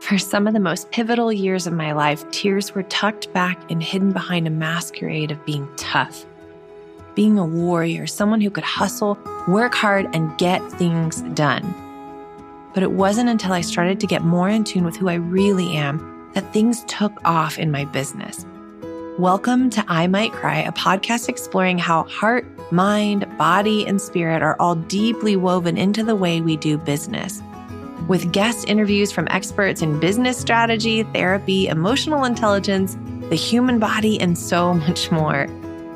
For some of the most pivotal years of my life, tears were tucked back and hidden behind a masquerade of being tough, being a warrior, someone who could hustle, work hard, and get things done. But it wasn't until I started to get more in tune with who I really am that things took off in my business. Welcome to I Might Cry, a podcast exploring how heart, mind, body, and spirit are all deeply woven into the way we do business. With guest interviews from experts in business strategy, therapy, emotional intelligence, the human body, and so much more.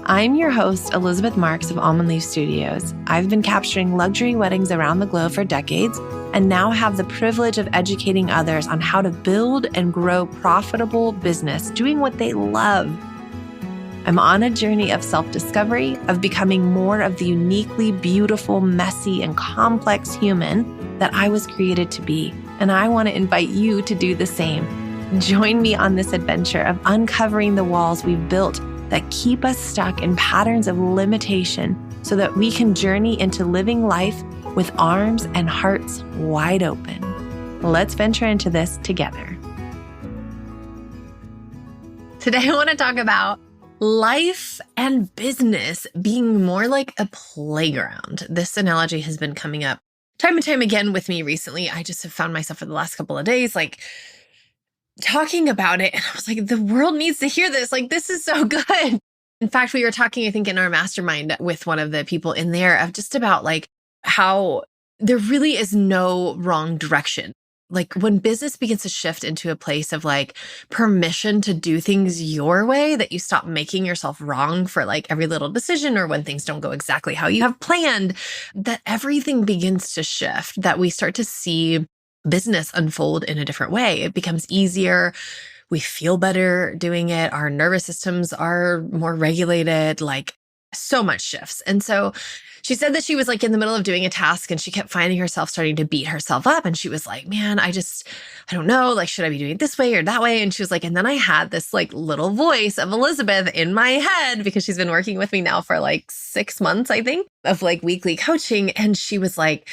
I'm your host, Elizabeth Marks of Almond Leaf Studios. I've been capturing luxury weddings around the globe for decades and now have the privilege of educating others on how to build and grow profitable business doing what they love. I'm on a journey of self-discovery, of becoming more of the uniquely beautiful, messy, and complex human that I was created to be. And I want to invite you to do the same. Join me on this adventure of uncovering the walls we've built that keep us stuck in patterns of limitation so that we can journey into living life with arms and hearts wide open. Let's venture into this together. Today, I want to talk about life and business being more like a playground. This analogy has been coming up time and time again with me recently. I just have found myself for the last couple of days, talking about it. And I was like, the world needs to hear this. This is so good. In fact, we were talking, I think, in our mastermind with one of the people in there of just about how there really is no wrong direction. When business begins to shift into a place of permission to do things your way, that you stop making yourself wrong for every little decision or when things don't go exactly how you have planned, that everything begins to shift, that we start to see business unfold in a different way. It becomes easier. We feel better doing it. Our nervous systems are more regulated, so much shifts. And so she said that she was in the middle of doing a task and she kept finding herself starting to beat herself up. And she was like, man, I don't know, should I be doing it this way or that way? And she was like, and then I had this little voice of Elizabeth in my head, because she's been working with me now for 6 months, I think, of weekly coaching. And she was like,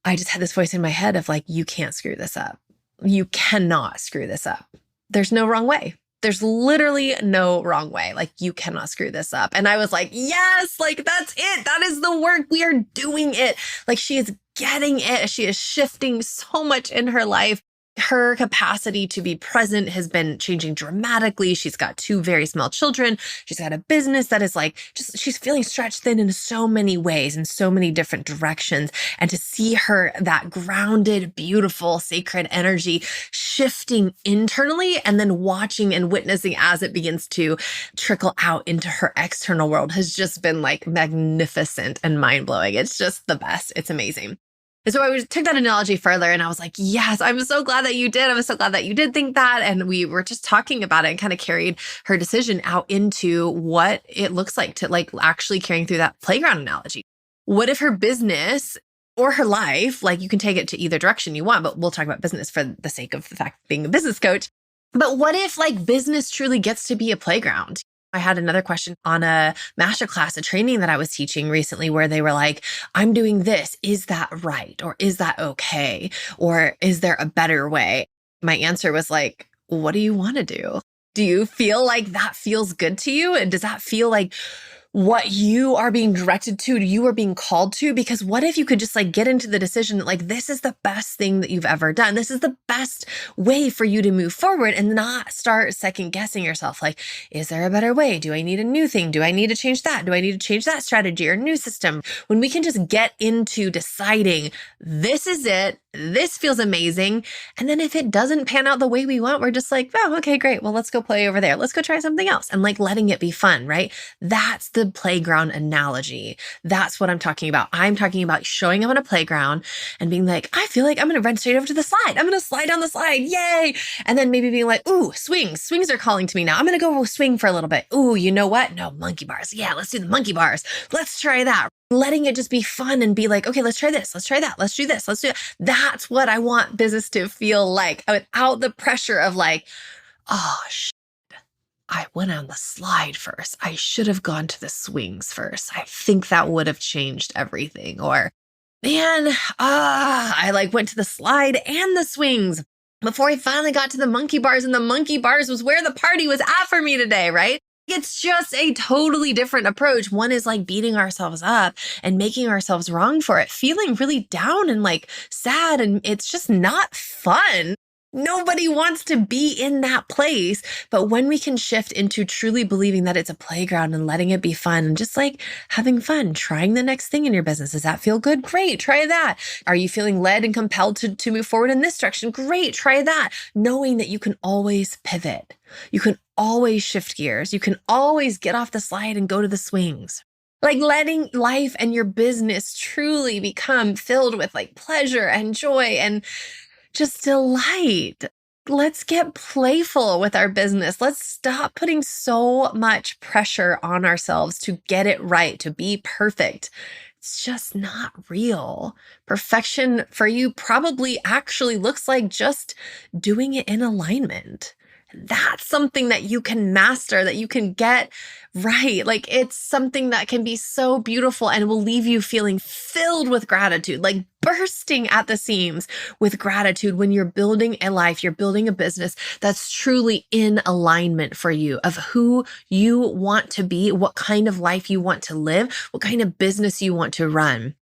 I just had this voice in my head of you can't screw this up. You cannot screw this up. There's no wrong way. There's literally no wrong way. You cannot screw this up. And I was like, yes, that's it. That is the work. We are doing it. She is getting it. She is shifting so much in her life. Her capacity to be present has been changing dramatically. She's got 2 very small children. She's got a business that is she's feeling stretched thin in so many ways, in so many different directions. And to see her, that grounded, beautiful, sacred energy shifting internally and then watching and witnessing as it begins to trickle out into her external world has just been magnificent and mind-blowing. It's just the best. It's amazing. And so I took that analogy further and I was like, yes, I'm so glad that you did. I'm so glad that you did think that. And we were just talking about it and kind of carried her decision out into what it looks like to actually carrying through that playground analogy. What if her business or her life, you can take it to either direction you want, but we'll talk about business for the sake of the fact of being a business coach. But what if business truly gets to be a playground? I had another question on a masterclass, a training that I was teaching recently, where they were like, I'm doing this. Is that right? Or is that okay? Or is there a better way? My answer was what do you want to do? Do you feel that feels good to you? And does that feel what you are being directed to, you are being called to? Because what if you could just get into the decision that this is the best thing that you've ever done. This is the best way for you to move forward and not start second guessing yourself. Is there a better way? Do I need a new thing? Do I need to change that? Do I need to change that strategy or new system? When we can just get into deciding this is it, this feels amazing. And then if it doesn't pan out the way we want, we're just oh, okay, great. Well, let's go play over there. Let's go try something else. And letting it be fun, right? That's the playground analogy. That's what I'm talking about. I'm talking about showing up on a playground and being I feel I'm going to run straight over to the slide. I'm going to slide down the slide. Yay. And then maybe being ooh, swings. Swings are calling to me now. I'm going to go swing for a little bit. Ooh, you know what? No, monkey bars. Yeah, let's do the monkey bars. Let's try that. Letting it just be fun and be okay, let's try this. Let's try that. Let's do this. Let's do that. That's what I want business to feel without the pressure of oh, I went on the slide first. I should have gone to the swings first. I think that would have changed everything. Or, man, I went to the slide and the swings. before I finally got to the monkey bars, and the monkey bars was where the party was at for me today, right? It's just a totally different approach. One is like beating ourselves up and making ourselves wrong for it, feeling really down and like sad. And it's just not fun. Nobody wants to be in that place. But when we can shift into truly believing that it's a playground and letting it be fun and just like having fun, trying the next thing in your business. Does that feel good? Great. Try that. Are you feeling led and compelled to move forward in this direction? Great. Try that. Knowing that you can always pivot. You can always shift gears. You can always get off the slide and go to the swings. Like letting life and your business truly become filled with like pleasure and joy and just delight. Let's get playful with our business. Let's stop putting so much pressure on ourselves to get it right, to be perfect. It's just not real. Perfection for you probably actually looks like just doing it in alignment. That's something that you can master, that you can get right. Like it's something that can be so beautiful and will leave you feeling filled with gratitude, like bursting at the seams with gratitude when you're building a life, you're building a business that's truly in alignment for you of who you want to be, what kind of life you want to live, what kind of business you want to run.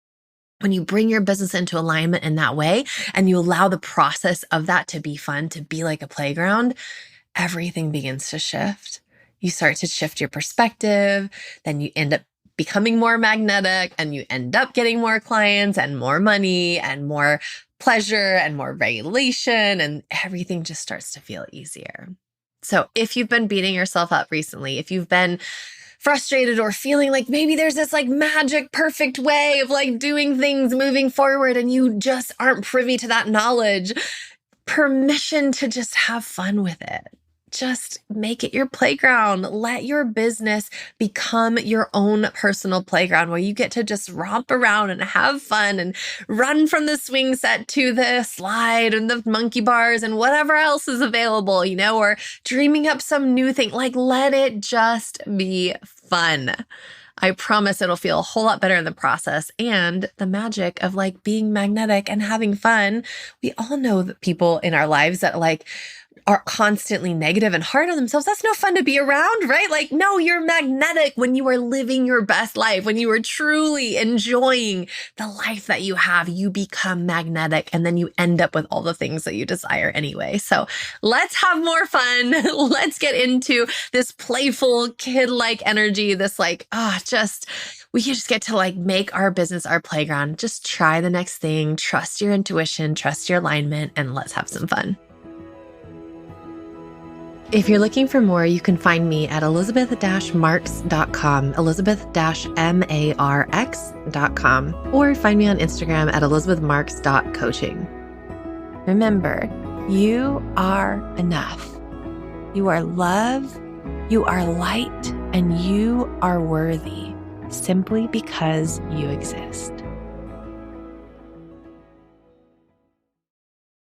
When you bring your business into alignment in that way and you allow the process of that to be fun, to be like a playground, everything begins to shift. You start to shift your perspective, then you end up becoming more magnetic and you end up getting more clients and more money and more pleasure and more regulation, and everything just starts to feel easier. So if you've been beating yourself up recently, if you've been frustrated or feeling like maybe there's this like magic perfect way of like doing things moving forward and you just aren't privy to that knowledge, permission to just have fun with it. Just make it your playground. Let your business become your own personal playground where you get to just romp around and have fun and run from the swing set to the slide and the monkey bars and whatever else is available, or dreaming up some new thing. Like, let it just be fun. I promise it'll feel a whole lot better in the process. And the magic of like being magnetic and having fun. We all know that people in our lives that like are constantly negative and hard on themselves. That's no fun to be around, right? Like, no, you're magnetic when you are living your best life, when you are truly enjoying the life that you have, you become magnetic and then you end up with all the things that you desire anyway. So let's have more fun. Let's get into this playful kid-like energy, this like, we just get to like make our business our playground. Just try the next thing, trust your intuition, trust your alignment, and let's have some fun. If you're looking for more, you can find me at elizabeth-marks.com, elizabeth-marx.com, or find me on Instagram at elizabethmarks.coaching. Remember, you are enough. You are love, you are light, and you are worthy simply because you exist.